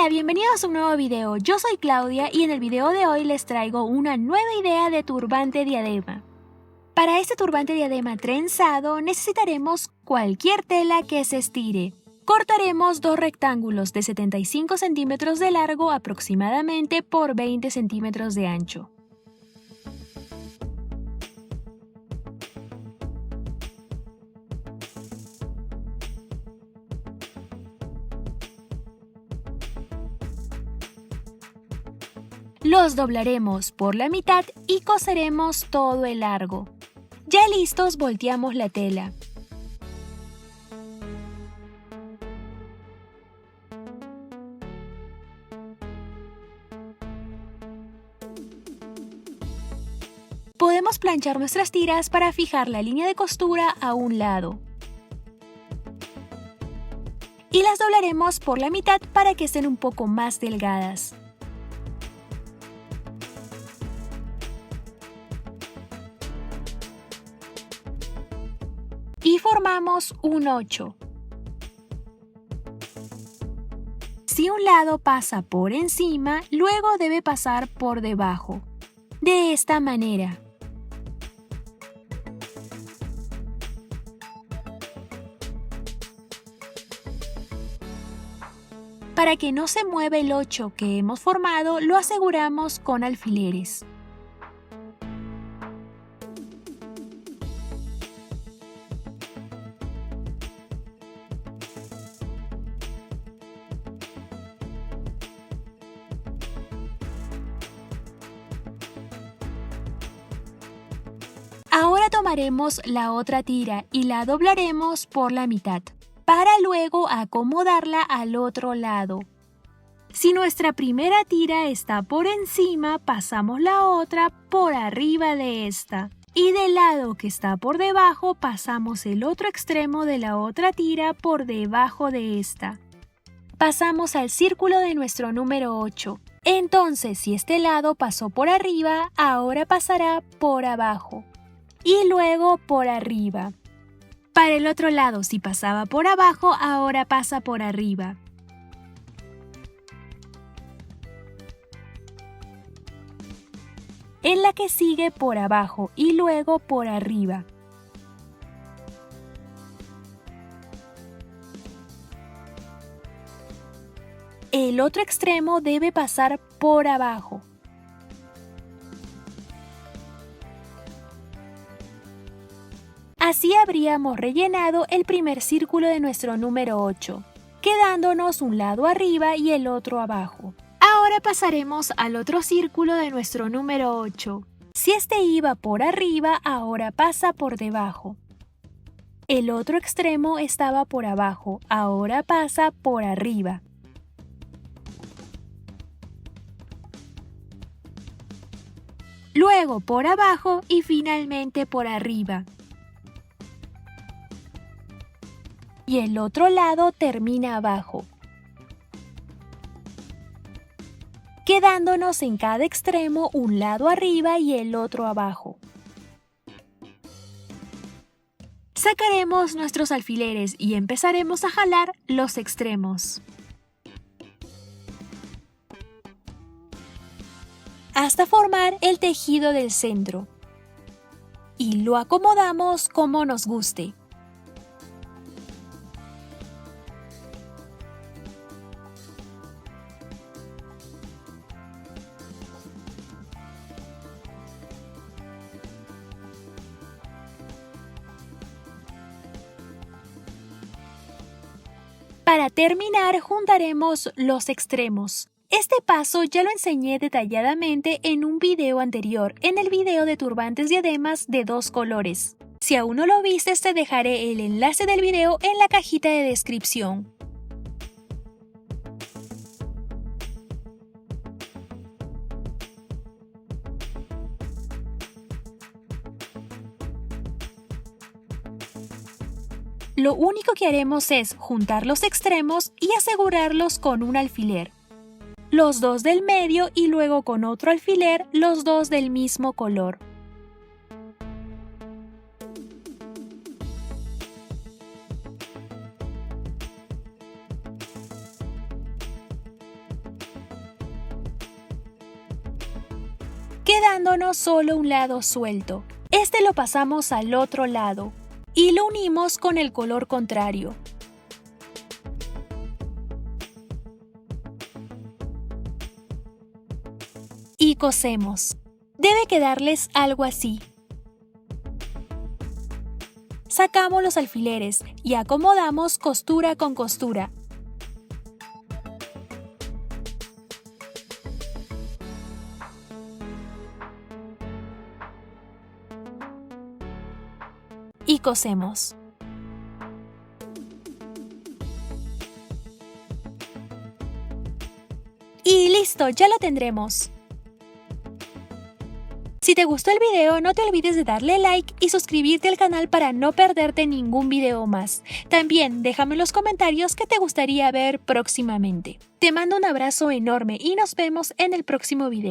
Hola, bienvenidos a un nuevo video. Yo soy Claudia y en el video de hoy les traigo una nueva idea de turbante diadema. Para este turbante diadema trenzado necesitaremos cualquier tela que se estire. Cortaremos dos rectángulos de 75 centímetros de largo aproximadamente por 20 centímetros de ancho. Los doblaremos por la mitad y coseremos todo el largo. Ya listos, volteamos la tela. Podemos planchar nuestras tiras para fijar la línea de costura a un lado. Y las doblaremos por la mitad para que estén un poco más delgadas. Y formamos un 8. Si un lado pasa por encima, luego debe pasar por debajo. De esta manera. Para que no se mueva el 8 que hemos formado, lo aseguramos con alfileres. Ahora tomaremos la otra tira y la doblaremos por la mitad, para luego acomodarla al otro lado. Si nuestra primera tira está por encima, pasamos la otra por arriba de esta. Y del lado que está por debajo, pasamos el otro extremo de la otra tira por debajo de esta. Pasamos al círculo de nuestro número 8. Entonces, si este lado pasó por arriba, ahora pasará por abajo. Y luego por arriba. Para el otro lado, si pasaba por abajo, ahora pasa por arriba. En la que sigue por abajo y luego por arriba. El otro extremo debe pasar por abajo. Así habríamos rellenado el primer círculo de nuestro número 8, quedándonos un lado arriba y el otro abajo. Ahora pasaremos al otro círculo de nuestro número 8. Si este iba por arriba, ahora pasa por debajo. El otro extremo estaba por abajo, ahora pasa por arriba. Luego por abajo y finalmente por arriba. Y el otro lado termina abajo, quedándonos en cada extremo un lado arriba y el otro abajo. Sacaremos nuestros alfileres y empezaremos a jalar los extremos, hasta formar el tejido del centro. Y lo acomodamos como nos guste. Para terminar, juntaremos los extremos. Este paso ya lo enseñé detalladamente en un video anterior, en el video de turbantes diademas de 2 colores. Si aún no lo viste, te dejaré el enlace del video en la cajita de descripción. Lo único que haremos es juntar los extremos y asegurarlos con un alfiler. Los dos del medio y luego con otro alfiler los dos del mismo color. quedándonos solo un lado suelto. Este lo pasamos al otro lado y lo unimos con el color contrario. Y cosemos. Debe quedarles algo así. Sacamos los alfileres y acomodamos costura con costura. Y cosemos. Y listo, ya lo tendremos. Si te gustó el video, no te olvides de darle like y suscribirte al canal para no perderte ningún video más. También déjame en los comentarios qué te gustaría ver próximamente. Te mando un abrazo enorme y nos vemos en el próximo video.